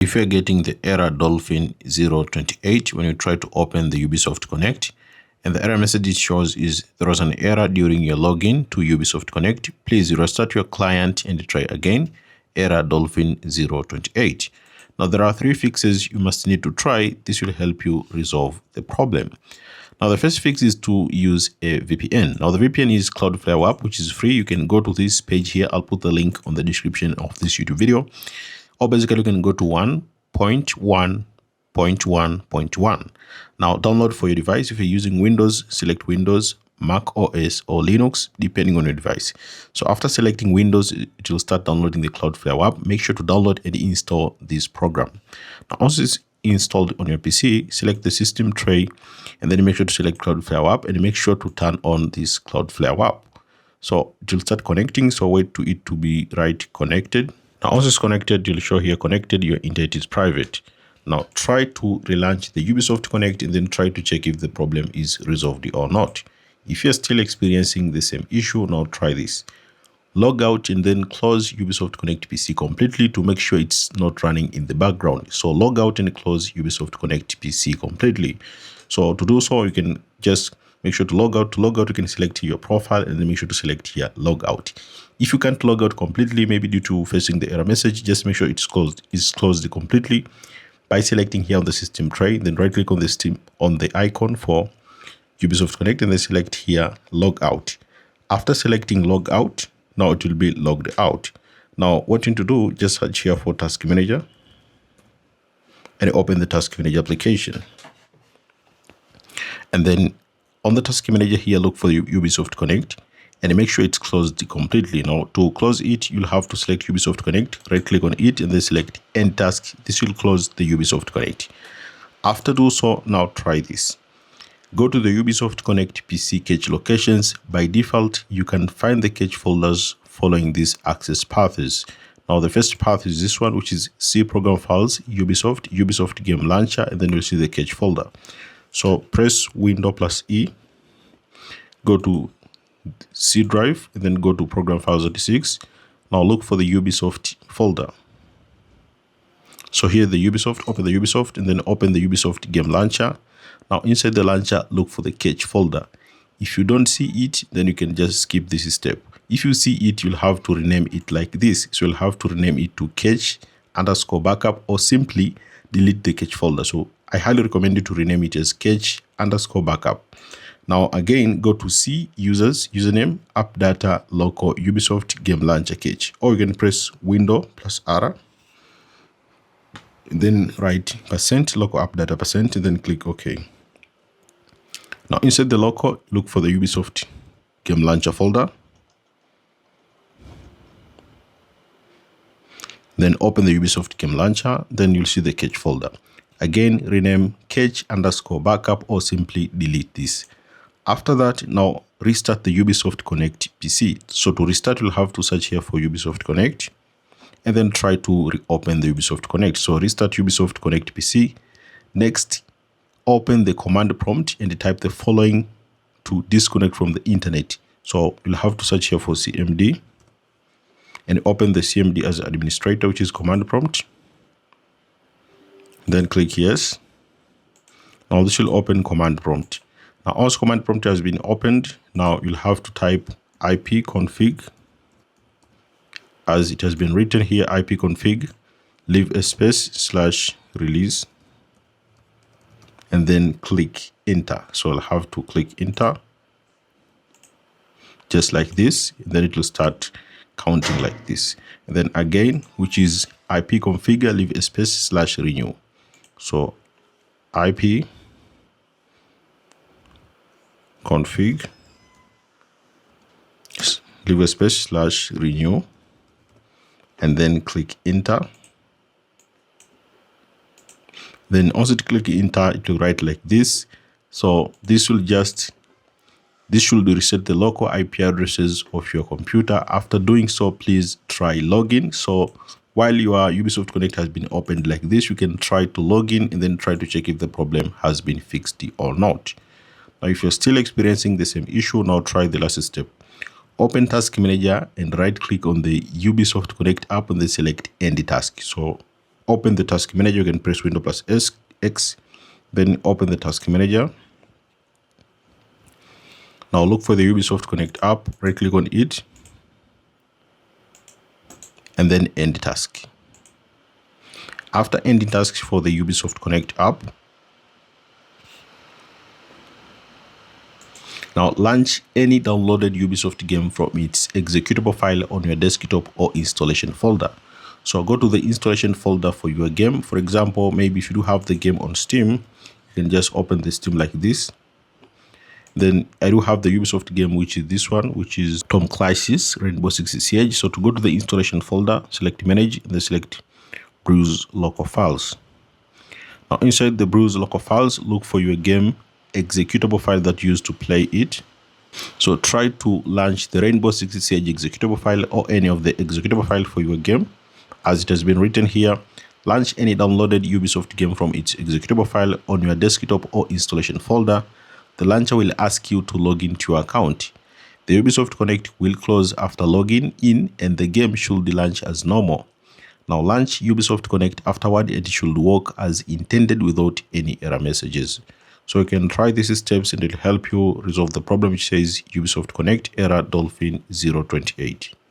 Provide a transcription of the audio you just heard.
If you're getting the error dolphin 028 when you try to open the Ubisoft Connect, and the error message it shows is there was an error during your login to Ubisoft Connect, please restart your client and try again, error dolphin 028. Now there are 3 fixes you must need to try. This will help you resolve the problem. Now the first fix is to use a VPN. Now the VPN is Cloudflare app, which is free. You can go to this page here. I'll put the link on the description of this YouTube video. Or basically you can go to 1.1.1.1. Now download for your device. If you're using Windows, select Windows, Mac OS or Linux, depending on your device. So after selecting Windows, it will start downloading the Cloudflare app. Make sure to download and install this program. Now once it's installed on your PC, select the system tray and then make sure to select Cloudflare app and make sure to turn on this Cloudflare app. So it will start connecting. So wait to it to be connected. Now once it's connected, you'll show here connected, your internet is private. Now try to relaunch the Ubisoft Connect and then try to check if the problem is resolved or not. If you're still experiencing the same issue, now try this. Log out and then close Ubisoft Connect PC completely to make sure it's not running in the background. So log out and close Ubisoft Connect PC completely. So to do so, you can just make sure to log out. To log out, you can select your profile and then make sure to select here log out. If you can't log out completely, maybe due to facing the error message, just make sure it's closed completely by selecting here on the system tray. Then right click on the icon for Ubisoft Connect and then select here log out. After selecting log out, now it will be logged out. Now what you need to do, just search here for Task Manager and open the Task Manager application. And then on the Task Manager here, look for the Ubisoft Connect and make sure it's closed completely. Now to close it, you'll have to select Ubisoft Connect, right click on it and then select End Task. This will close the Ubisoft Connect. After do so, now try this. Go to the Ubisoft Connect PC cache locations. By default, you can find the cache folders following these access paths. Now the first path is this one, which is C program files, Ubisoft game launcher, and then you'll see the cache folder. So press Window plus E, go to C drive, and then go to program files 36. Now look for the Ubisoft folder. So here the Ubisoft, open the Ubisoft, and then open the Ubisoft game launcher. Now inside the launcher, look for the cache folder. If you don't see it, then you can just skip this step. If you see it, you'll have to rename it like this. So you'll have to rename it to cache_backup or simply delete the cache folder. So I highly recommend you to rename it as cache_backup. Now again, go to C, users, username, AppData, local Ubisoft game launcher cache. Or you can press Window plus R. And then write %local AppData %, and then click OK. Now inside the local, look for the Ubisoft game launcher folder. Then open the Ubisoft game launcher. Then you'll see the cache folder. Again, rename cache_backup or simply delete this. After that, now restart the Ubisoft Connect PC. So to restart, you'll have to search here for Ubisoft Connect and then try to reopen the Ubisoft Connect. So restart Ubisoft Connect PC. Next, open the command prompt and type the following to disconnect from the internet. So you'll have to search here for CMD and open the CMD as administrator, which is command prompt. Then click yes. Now this will open command prompt. Now once command prompt has been opened, now you'll have to type ipconfig as it has been written here, ipconfig, leave a space /release, and then click enter. So I'll have to click enter just like this, and then it will start counting like this. And then again, which is ipconfig, leave a space /renew. So ipconfig, leave a space /renew, and then click enter. Then also to click enter, it will write like this. So this should reset the local IP addresses of your computer. After doing so, please try login. So while your Ubisoft Connect has been opened like this, you can try to log in and then try to check if the problem has been fixed or not. Now, if you're still experiencing the same issue, now try the last step. Open Task Manager and right click on the Ubisoft Connect app and then select End Task. So open the task manager, you can press Windows plus X, then open the task manager. Now look for the Ubisoft Connect app, right click on it, and then end task. After ending tasks for the Ubisoft Connect app, now launch any downloaded Ubisoft game from its executable file on your desktop or installation folder. So go to the installation folder for your game. For example, maybe if you do have the game on Steam, you can just open the Steam like this. Then I do have the Ubisoft game, which is this one, which is Tom Clancy's Rainbow Six Siege. So to go to the installation folder, select Manage, and then select Browse Local Files. Now inside the Browse Local Files, look for your game executable file that you use to play it. So try to launch the Rainbow Six Siege executable file or any of the executable file for your game. As it has been written here, launch any downloaded Ubisoft game from its executable file on your desktop or installation folder. The launcher will ask you to log into your account. The Ubisoft Connect will close after logging in and the game should launch as normal. Now launch Ubisoft Connect afterward and it should work as intended without any error messages. So you can try these steps and it will help you resolve the problem which says Ubisoft Connect error dolphin 028.